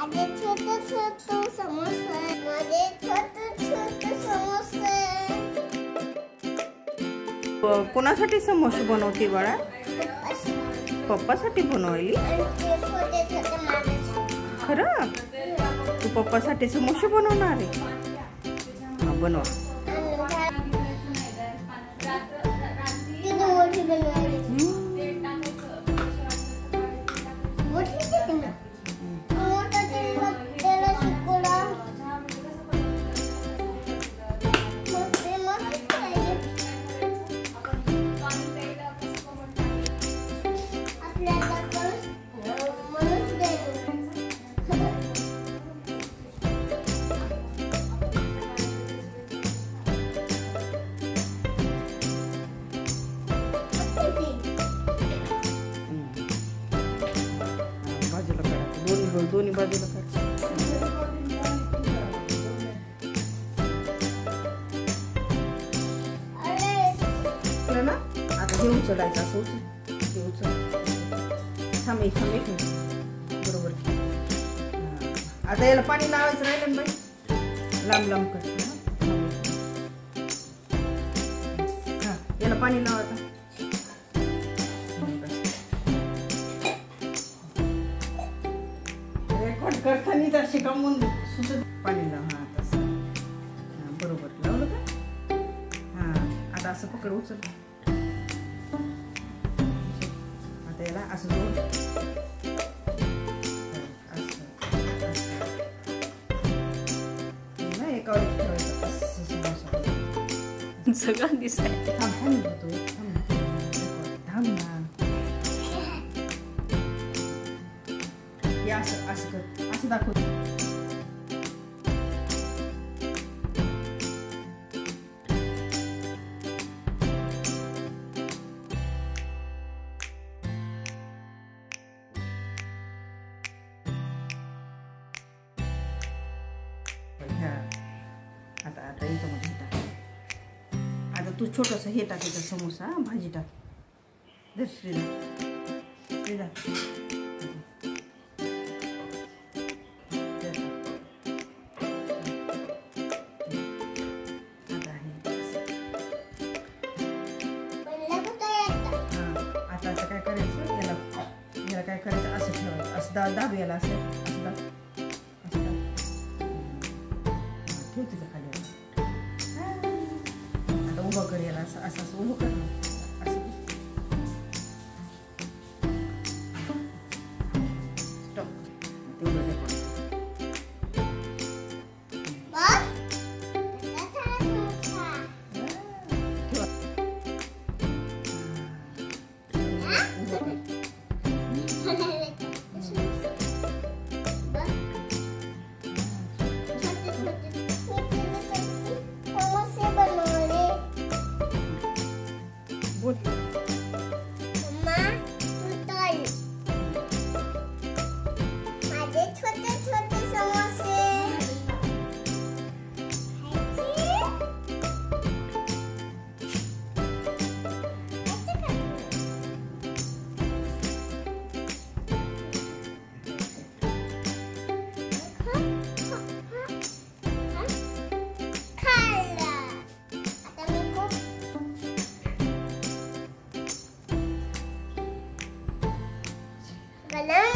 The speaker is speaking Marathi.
माझे छोटे छोटे समोसे, माझे छोटे छोटे समोसे. कोणासाठी समोसे बनवते बाळा? पप्पासाठी बनवली. खरं तू पप्पासाठी समोसे बनवणार आहे? हा बनव. दोन्ही बाजूला ना. आता हे उचलायचं असं उचल. थांब एक बरोबर. आता याला पाणी लावायचं राहिलं ना बाई. लांब कर. हा याला पाणी लावायचं. करताना तर शिकावून सुचत पाणी लाव. हा तसं बरोबर लावलं का? हा आता असं पकड उचल. आता याला असं जोड. असं एकावर ठेवायचं असं सगळं दिसायचं. थांब ना. असं कर. असं दाखव. आता याच्यामध्ये टाक. आता तू छोटंसं हे टाकायचं समोसा. भाजी टाक. दर श्रीला काय करायचं? असं ठेवायचं. असं दाब याला. असं ठेव तिथं खाली. आता उभं कर याला. असं उभं कर. स्टॉप. तेवढं बस झालं.